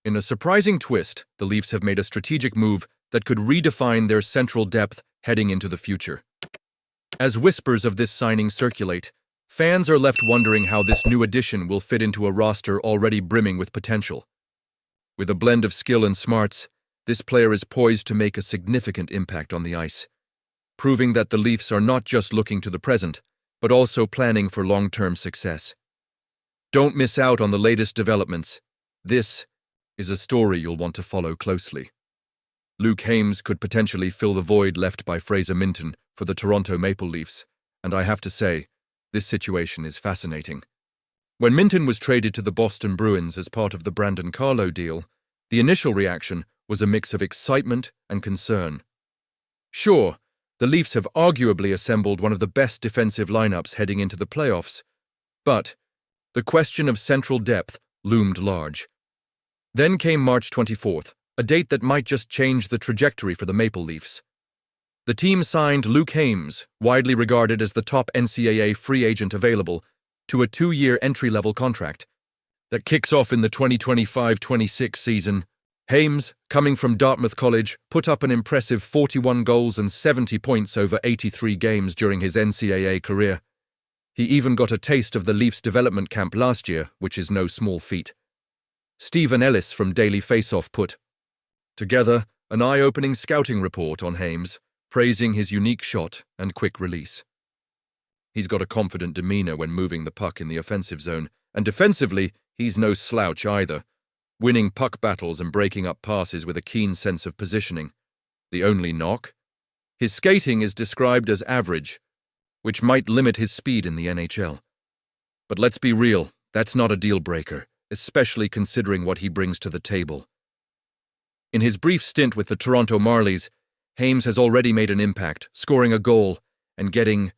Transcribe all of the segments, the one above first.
In a surprising twist, the Leafs have made a strategic move that could redefine their central depth heading into the future. As whispers of this signing circulate, fans are left wondering how this new addition will fit into a roster already brimming with potential. With a blend of skill and smarts, this player is poised to make a significant impact on the ice, proving that the Leafs are not just looking to the present, but also planning for long-term success. Don't miss out on the latest developments. This is a story you'll want to follow closely. Luke Hames could potentially fill the void left by Fraser Minten for the Toronto Maple Leafs, and I have to say, this situation is fascinating. When Minten was traded to the Boston Bruins as part of the Brandon Carlo deal, the initial reaction was a mix of excitement and concern. Sure, the Leafs have arguably assembled one of the best defensive lineups heading into the playoffs, but the question of central depth loomed large. Then came March 24th, a date that might just change the trajectory for the Maple Leafs. The team signed Luke Hames, widely regarded as the top NCAA free agent available, to a 2-year entry-level contract that kicks off in the 2025-26 season. Hames, coming from Dartmouth College, put up an impressive 41 goals and 70 points over 83 games during his NCAA career. He even got a taste of the Leafs development camp last year, which is no small feat. Stephen Ellis from Daily Faceoff put together an eye-opening scouting report on Hames, praising his unique shot and quick release. He's got a confident demeanor when moving the puck in the offensive zone, and defensively, he's no slouch either, winning puck battles and breaking up passes with a keen sense of positioning. The only knock? His skating is described as average, which might limit his speed in the NHL. But let's be real, that's not a deal-breaker, especially considering what he brings to the table. In his brief stint with the Toronto Marlies, Hames has already made an impact, scoring a goal and getting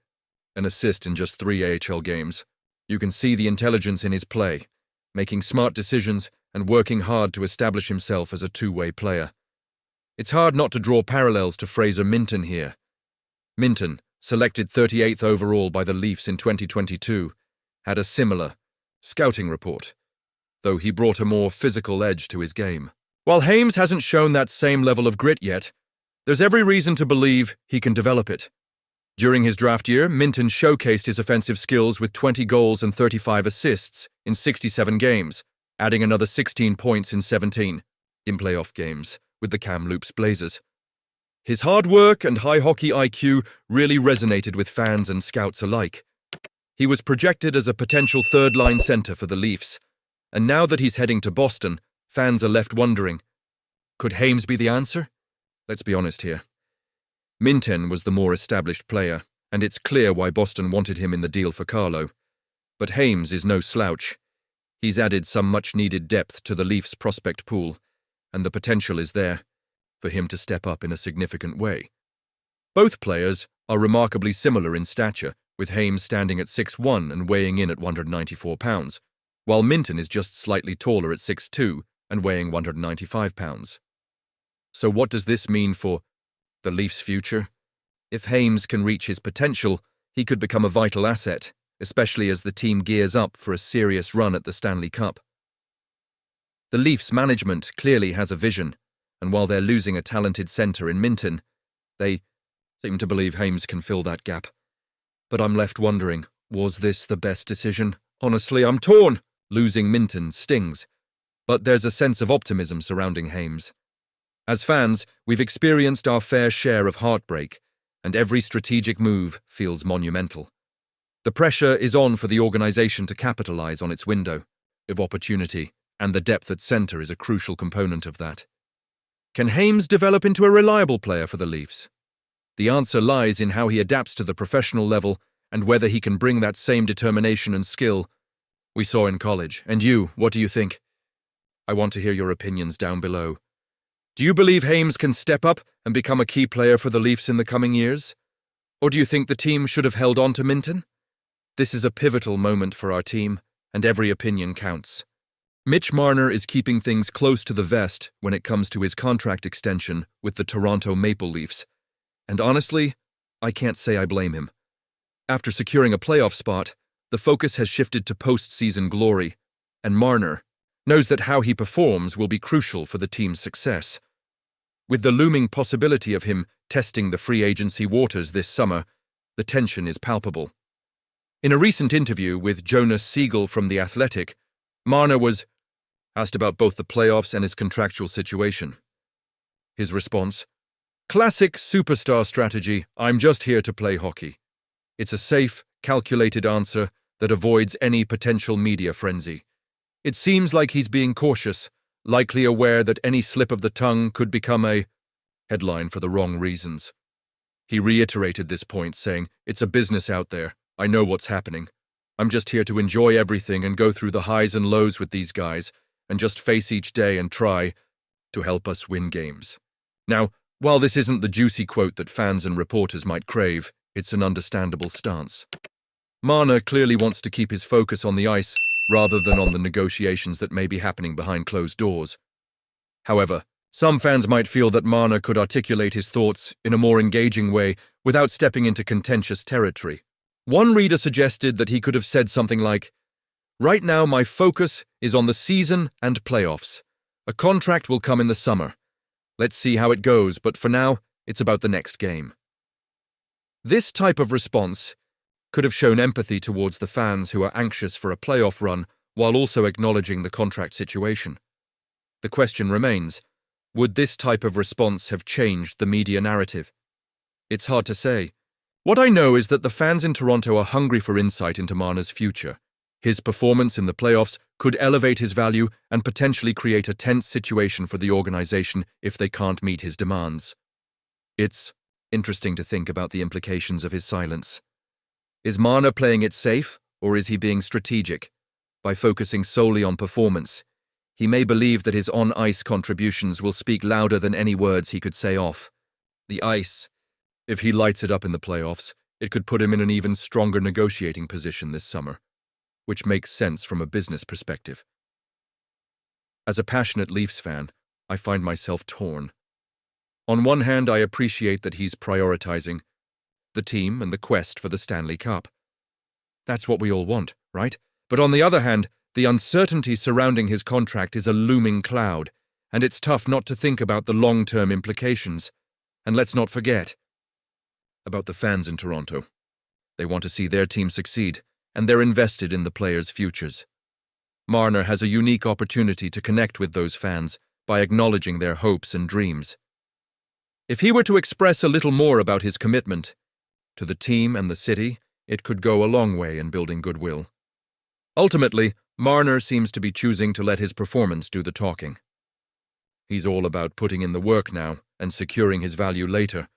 an assist in just 3 AHL games. You can see the intelligence in his play, making smart decisions and working hard to establish himself as a two-way player. It's hard not to draw parallels to Fraser Minten here. Minten, selected 38th overall by the Leafs in 2022, had a similar scouting report, though he brought a more physical edge to his game. While Hames hasn't shown that same level of grit yet, there's every reason to believe he can develop it. During his draft year, Minten showcased his offensive skills with 20 goals and 35 assists in 67 games, adding another 16 points in 17 in playoff games with the Kamloops Blazers. His hard work and high hockey IQ really resonated with fans and scouts alike. He was projected as a potential third-line center for the Leafs, and now that he's heading to Boston, fans are left wondering, could Hames be the answer? Let's be honest here. Minten was the more established player, and it's clear why Boston wanted him in the deal for Carlo. But Hames is no slouch. He's added some much-needed depth to the Leafs' prospect pool, and the potential is there for him to step up in a significant way. Both players are remarkably similar in stature, with Hames standing at 6'1" and weighing in at 194 pounds, while Minten is just slightly taller at 6'2" and weighing 195 pounds. So what does this mean for the Leafs' future? If Hames can reach his potential, he could become a vital asset, especially as the team gears up for a serious run at the Stanley Cup. The Leafs management clearly has a vision, and while they're losing a talented center in Minten, they seem to believe Hames can fill that gap. But I'm left wondering, was this the best decision? Honestly, I'm torn. Losing Minten stings, but there's a sense of optimism surrounding Hames. As fans, we've experienced our fair share of heartbreak, and every strategic move feels monumental. The pressure is on for the organization to capitalize on its window of opportunity, and the depth at center is a crucial component of that. Can Hames develop into a reliable player for the Leafs? The answer lies in how he adapts to the professional level and whether he can bring that same determination and skill we saw in college. And you, what do you think? I want to hear your opinions down below. Do you believe Hames can step up and become a key player for the Leafs in the coming years? Or do you think the team should have held on to Minten? This is a pivotal moment for our team, and every opinion counts. Mitch Marner is keeping things close to the vest when it comes to his contract extension with the Toronto Maple Leafs, and honestly, I can't say I blame him. After securing a playoff spot, the focus has shifted to postseason glory, and Marner, knows that how he performs will be crucial for the team's success. With the looming possibility of him testing the free agency waters this summer, the tension is palpable. In a recent interview with Jonas Siegel from The Athletic, Marner was asked about both the playoffs and his contractual situation. His response: "Classic superstar strategy, I'm just here to play hockey." It's a safe, calculated answer that avoids any potential media frenzy. It seems like he's being cautious, likely aware that any slip of the tongue could become a headline for the wrong reasons. He reiterated this point, saying, "It's a business out there. I know what's happening. I'm just here to enjoy everything and go through the highs and lows with these guys, and just face each day and try to help us win games." Now, while this isn't the juicy quote that fans and reporters might crave, it's an understandable stance. Marner clearly wants to keep his focus on the ice rather than on the negotiations that may be happening behind closed doors. However, some fans might feel that Marner could articulate his thoughts in a more engaging way without stepping into contentious territory. One reader suggested that he could have said something like, "Right now my focus is on the season and playoffs. A contract will come in the summer. Let's see how it goes, but for now, it's about the next game." This type of response could have shown empathy towards the fans who are anxious for a playoff run while also acknowledging the contract situation. The question remains, would this type of response have changed the media narrative? It's hard to say. What I know is that the fans in Toronto are hungry for insight into Marner's future. His performance in the playoffs could elevate his value and potentially create a tense situation for the organization if they can't meet his demands. It's interesting to think about the implications of his silence. Is Marner playing it safe, or is he being strategic? By focusing solely on performance, he may believe that his on-ice contributions will speak louder than any words he could say off. The ice, if he lights it up in the playoffs, it could put him in an even stronger negotiating position this summer, which makes sense from a business perspective. As a passionate Leafs fan, I find myself torn. On one hand, I appreciate that he's prioritizing the team and the quest for the Stanley Cup. That's what we all want, right? But on the other hand, the uncertainty surrounding his contract is a looming cloud, and it's tough not to think about the long-term implications. And let's not forget about the fans in Toronto. They want to see their team succeed, and they're invested in the players' futures. Marner has a unique opportunity to connect with those fans by acknowledging their hopes and dreams. If he were to express a little more about his commitment to the team and the city, it could go a long way in building goodwill. Ultimately, Marner seems to be choosing to let his performance do the talking. He's all about putting in the work now and securing his value later.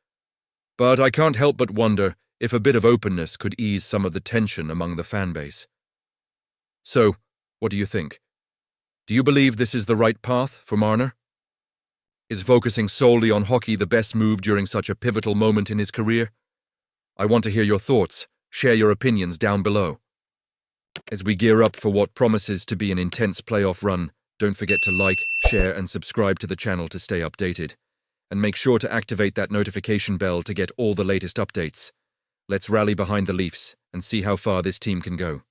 But I can't help but wonder if a bit of openness could ease some of the tension among the fan base. So, what do you think? Do you believe this is the right path for Marner? Is focusing solely on hockey the best move during such a pivotal moment in his career? I want to hear your thoughts. Share your opinions down below. As we gear up for what promises to be an intense playoff run, don't forget to like, share, and subscribe to the channel to stay updated. And make sure to activate that notification bell to get all the latest updates. Let's rally behind the Leafs and see how far this team can go.